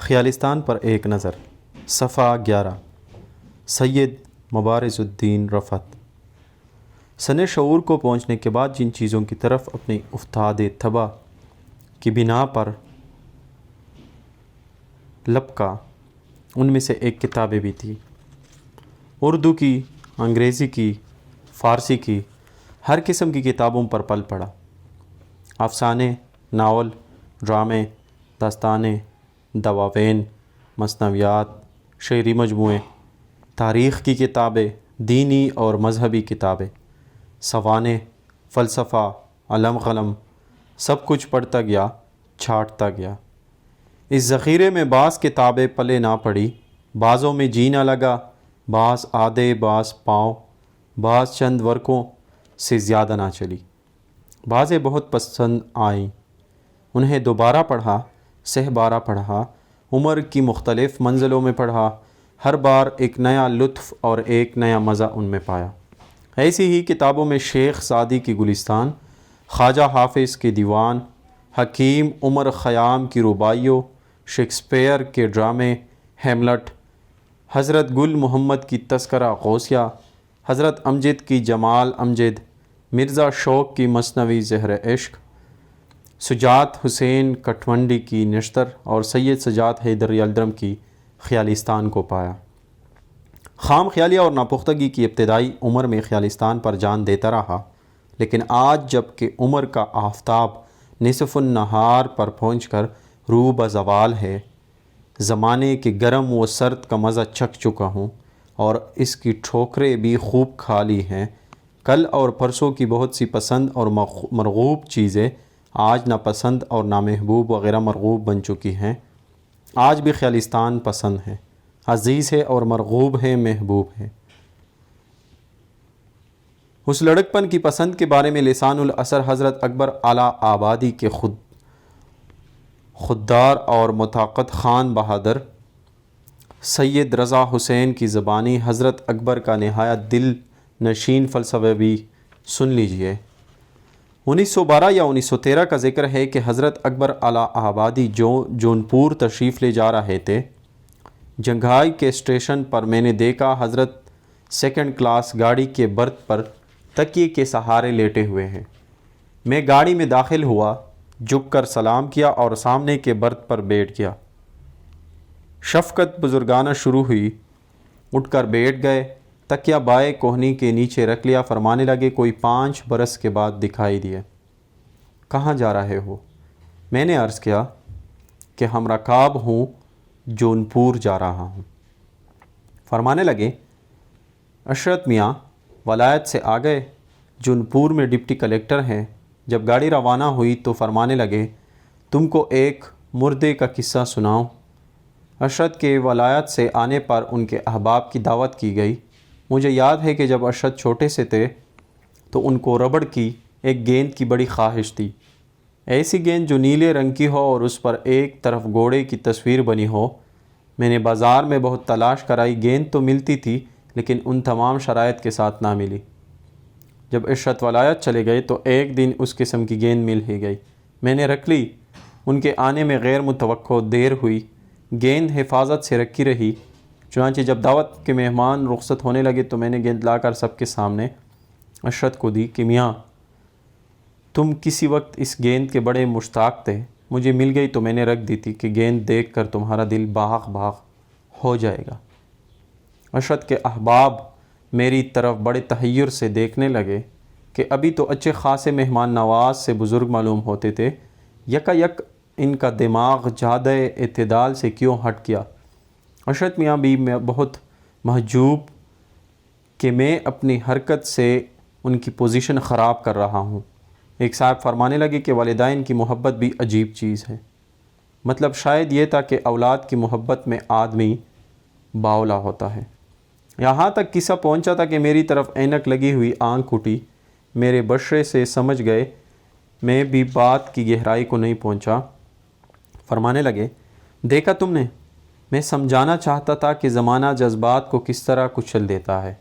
خیالستان پر ایک نظر، صفحہ 11۔ سید مبارز الدین رفعت۔ سن شعور کو پہنچنے کے بعد جن چیزوں کی طرف اپنی افتاد طبع کی بنا پر لپکا، ان میں سے ایک کتابیں بھی تھی۔ اردو کی، انگریزی کی، فارسی کی، ہر قسم کی کتابوں پر پل پڑا۔ افسانے، ناول، ڈرامے، داستانیں، دواوین، مثنویات، شعری مجموعے، تاریخ کی کتابیں، دینی اور مذہبی کتابیں، سوانح، فلسفہ، علم قلم، سب کچھ پڑھتا گیا، چھانٹتا گیا۔ اس ذخیرے میں بعض کتابیں پلے نہ پڑی، بعضوں میں جی نہ لگا، بعض آدھے، بعض پاؤں، بعض چند ورقوں سے زیادہ نہ چلی۔ بعضیں بہت پسند آئیں، انہیں دوبارہ پڑھا، سہ بارہ پڑھا، عمر کی مختلف منزلوں میں پڑھا، ہر بار ایک نیا لطف اور ایک نیا مزہ ان میں پایا۔ ایسی ہی کتابوں میں شیخ سعدی کی گلستان، خواجہ حافظ کے دیوان، حکیم عمر خیام کی رباعیوں، شیکسپیئر کے ڈرامے، ہیملٹ، حضرت گل محمد کی تذکرہ غوثیہ، حضرت امجد کی جمال امجد، مرزا شوق کی مثنوی زہر عشق، سجاد حسین کٹھمنڈی کی نشتر اور سید سجاد حیدر یلدرم کی خیالستان کو پایا۔ خام خیالی اور ناپختگی کی ابتدائی عمر میں خیالستان پر جان دیتا رہا، لیکن آج جب کہ عمر کا آفتاب نصف النہار پر پہنچ کر رو بزوال ہے، زمانے کے گرم و سرد کا مزہ چکھ چکا ہوں اور اس کی ٹھوکریں بھی خوب کھا لی ہیں، کل اور پرسوں کی بہت سی پسند اور مرغوب چیزیں آج ناپسند اور نامحبوب وغیرہ مرغوب بن چکی ہیں۔ آج بھی خیالستان پسند ہے، عزیز ہے اور مرغوب ہے، محبوب ہے۔ اس لڑکپن کی پسند کے بارے میں لسان الاثر حضرت اکبر اعلیٰ آبادی کے خوددار اور مطاقت خان بہادر سید رضا حسین کی زبانی حضرت اکبر کا نہایت دل نشین فلسفہ بھی سن لیجئے۔ 1912 یا 1913 کا ذکر ہے کہ حضرت اکبر اعلیٰ آبادی جونپور تشریف لے جا رہے تھے۔ جنگھائی کے اسٹیشن پر میں نے دیکھا حضرت سیکنڈ کلاس گاڑی کے برتھ پر تکیے کے سہارے لیٹے ہوئے ہیں۔ میں گاڑی میں داخل ہوا، جھک کر سلام کیا اور سامنے کے برتھ پر بیٹھ گیا۔ شفقت بزرگانہ شروع ہوئی، اٹھ کر بیٹھ گئے، تکیہ بائیں کوہنی کے نیچے رکھ لیا، فرمانے لگے کوئی 5 برس کے بعد دکھائی دیے۔ کہاں جا رہے ہو؟ میں نے عرض کیا کہ ہم رکاب ہوں، جونپور جا رہا ہوں۔ فرمانے لگے عشرت میاں ولایت سے آ گئے، جونپور میں ڈپٹی کلیکٹر ہیں۔ جب گاڑی روانہ ہوئی تو فرمانے لگے تم کو ایک مردے کا قصہ سناؤں۔ عشرت کے ولایت سے آنے پر ان کے احباب کی دعوت کی گئی۔ مجھے یاد ہے کہ جب عشرت چھوٹے سے تھے تو ان کو ربڑ کی ایک گیند کی بڑی خواہش تھی، ایسی گیند جو نیلے رنگ کی ہو اور اس پر ایک طرف گھوڑے کی تصویر بنی ہو۔ میں نے بازار میں بہت تلاش کرائی، گیند تو ملتی تھی لیکن ان تمام شرائط کے ساتھ نہ ملی۔ جب عشرت ولایت چلے گئے تو ایک دن اس قسم کی گیند مل ہی گئی، میں نے رکھ لی۔ ان کے آنے میں غیر متوقع دیر ہوئی، گیند حفاظت سے رکھی رہی۔ چنانچہ جب دعوت کے مہمان رخصت ہونے لگے تو میں نے گیند لا کر سب کے سامنے عشرت کو دی کہ میاں تم کسی وقت اس گیند کے بڑے مشتاق تھے، مجھے مل گئی تو میں نے رکھ دی تھی کہ گیند دیکھ کر تمہارا دل باغ باغ ہو جائے گا۔ عشرت کے احباب میری طرف بڑے تحیر سے دیکھنے لگے کہ ابھی تو اچھے خاصے مہمان نواز سے بزرگ معلوم ہوتے تھے، یکا یک ان کا دماغ جادہ اعتدال سے کیوں ہٹ گیا۔ عشرت میاں بھی بہت محجوب کہ میں اپنی حرکت سے ان کی پوزیشن خراب کر رہا ہوں۔ ایک صاحب فرمانے لگے کہ والدین کی محبت بھی عجیب چیز ہے۔ مطلب شاید یہ تھا کہ اولاد کی محبت میں آدمی باولا ہوتا ہے۔ یہاں تک قصہ پہنچا تھا کہ میری طرف اینک لگی ہوئی آنکھ اٹھی، میرے بشرے سے سمجھ گئے، میں بھی بات کی گہرائی کو نہیں پہنچا۔ فرمانے لگے دیکھا تم نے، میں سمجھانا چاہتا تھا کہ زمانہ جذبات کو کس طرح کچل دیتا ہے۔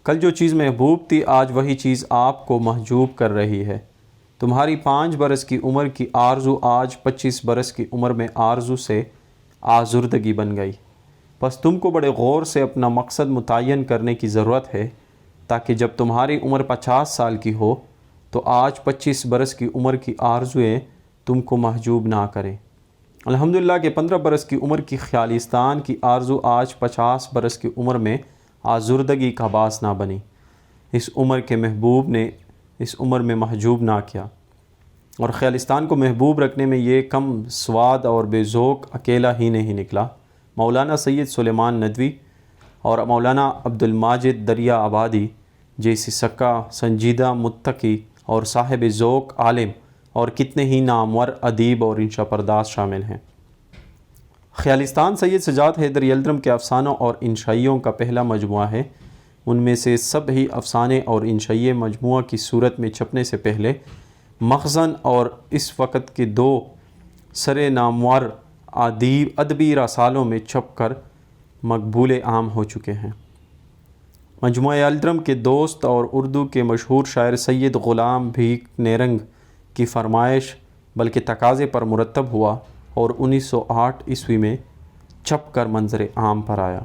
کل جو چیز محبوب تھی آج وہی چیز آپ کو محجوب کر رہی ہے۔ تمہاری 5 برس کی عمر کی آرزو آج 25 برس کی عمر میں آرزو سے آزردگی بن گئی۔ بس تم کو بڑے غور سے اپنا مقصد متعین کرنے کی ضرورت ہے تاکہ جب تمہاری عمر 50 سال کی ہو تو آج 25 برس کی عمر کی آرزوئیں تم کو محجوب نہ کریں۔ الحمدللہ کہ 15 برس کی عمر کی خیالستان کی آرزو آج 50 برس کی عمر میں آزردگی کا باعث نہ بنی۔ اس عمر کے محبوب نے اس عمر میں محجوب نہ کیا، اور خیالستان کو محبوب رکھنے میں یہ کم سواد اور بے ذوق اکیلا ہی نہیں نکلا۔ مولانا سید سلیمان ندوی اور مولانا عبد الماجد دریا آبادی جیسی سکا سنجیدہ متقی اور صاحب ذوق عالم اور کتنے ہی نامور ادیب اور انشا پرداز شامل ہیں۔ خیالستان سید سجاد حیدر یلدرم کے افسانوں اور انشائیوں کا پہلا مجموعہ ہے۔ ان میں سے سب ہی افسانے اور انشائیے مجموعہ کی صورت میں چھپنے سے پہلے مخزن اور اس وقت کے 2 سرے نامور ادبی رسالوں میں چھپ کر مقبول عام ہو چکے ہیں۔ مجموعہ یلدرم کے دوست اور اردو کے مشہور شاعر سید غلام بھیک نیرنگ کی فرمائش بلکہ تقاضے پر مرتب ہوا اور 1908 عیسوی میں چھپ کر منظر عام پر آیا۔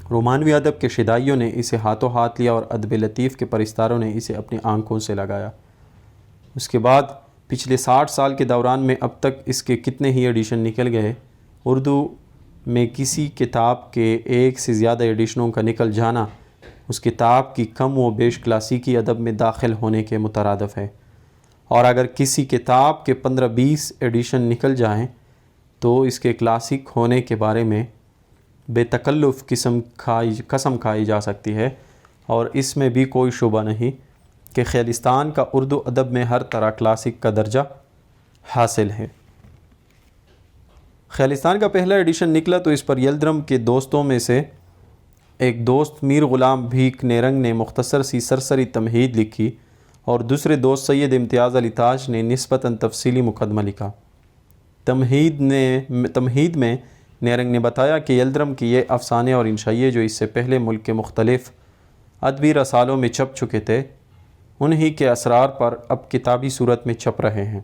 رومانوی ادب کے شدائیوں نے اسے ہاتھوں ہاتھ لیا اور ادب لطیف کے پرستاروں نے اسے اپنی آنکھوں سے لگایا۔ اس کے بعد پچھلے 60 سال کے دوران میں اب تک اس کے کتنے ہی ایڈیشن نکل گئے۔ اردو میں کسی کتاب کے 1 سے زیادہ ایڈیشنوں کا نکل جانا اس کتاب کی کم و بیش کلاسیکی ادب میں داخل ہونے کے مترادف ہے، اور اگر کسی کتاب کے 15-20 ایڈیشن نکل جائیں تو اس کے کلاسک ہونے کے بارے میں بے تکلف قسم کھائی جا سکتی ہے، اور اس میں بھی کوئی شبہ نہیں کہ خیالستان کا اردو ادب میں ہر طرح کلاسک کا درجہ حاصل ہے۔ خیالستان کا پہلا ایڈیشن نکلا تو اس پر یلدرم کے دوستوں میں سے ایک دوست میر غلام بھیک نیرنگ نے مختصر سی سرسری تمہید لکھی، اور دوسرے دوست سید امتیاز علی تاج نے نسبتاً تفصیلی مقدمہ لکھا۔ تمہید میں نیرنگ نے بتایا کہ یلدرم کے یہ افسانے اور انشائیے جو اس سے پہلے ملک کے مختلف ادبی رسالوں میں چھپ چکے تھے، انہی کے اسرار پر اب کتابی صورت میں چھپ رہے ہیں۔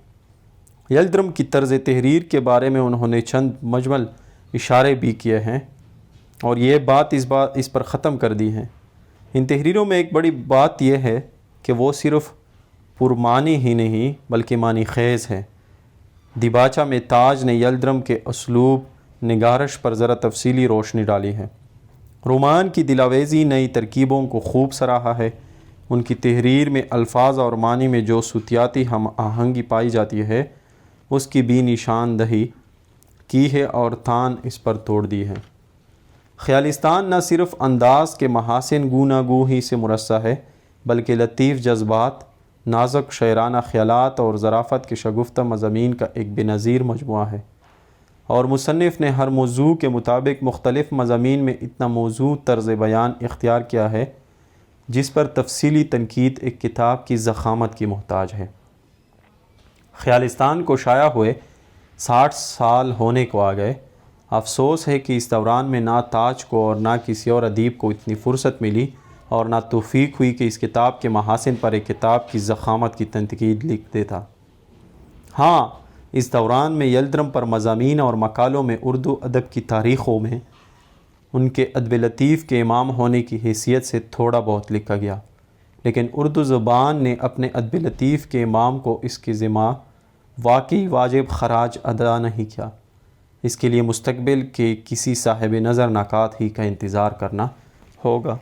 یلدرم کی طرز تحریر کے بارے میں انہوں نے چند مجمل اشارے بھی کیے ہیں اور یہ بات اس پر ختم کر دی ہے۔ ان تحریروں میں ایک بڑی بات یہ ہے کہ وہ صرف پرمعنی ہی نہیں بلکہ معنی خیز ہے۔ دیباچہ میں تاج نے یلدرم کے اسلوب نگارش پر ذرا تفصیلی روشنی ڈالی ہے۔ رومان کی دلاویزی نئی ترکیبوں کو خوب سراہا ہے۔ ان کی تحریر میں الفاظ اور معنی میں جو صوتیاتی ہم آہنگی پائی جاتی ہے اس کی بھی نشاندہی کی ہے اور تان اس پر توڑ دی ہے۔ خیالستان نہ صرف انداز کے محاسن گوناگو ہی سے مرصع ہے بلکہ لطیف جذبات، نازک شاعرانہ خیالات اور ظرافت کے شگفتہ مضامین کا ایک بے نظیر مجموعہ ہے، اور مصنف نے ہر موضوع کے مطابق مختلف مضامین میں اتنا موزوں طرز بیان اختیار کیا ہے جس پر تفصیلی تنقید ایک کتاب کی ضخامت کی محتاج ہے۔ خیالستان کو شائع ہوئے 60 سال ہونے کو آ گئے۔ افسوس ہے کہ اس دوران میں نہ تاج کو اور نہ کسی اور ادیب کو اتنی فرصت ملی اور نہ توفیق ہوئی کہ اس کتاب کے محاسن پر ایک کتاب کی ضخامت کی تنقید لکھ دیتا۔ ہاں، اس دوران میں یلدرم پر مضامین اور مقالوں میں اردو ادب کی تاریخوں میں ان کے ادب لطیف کے امام ہونے کی حیثیت سے تھوڑا بہت لکھا گیا، لیکن اردو زبان نے اپنے ادب لطیف کے امام کو اس کے ذمہ واقعی واجب خراج ادا نہیں کیا۔ اس کے لیے مستقبل کے کسی صاحب نظر نکات ہی کا انتظار کرنا ہوگا۔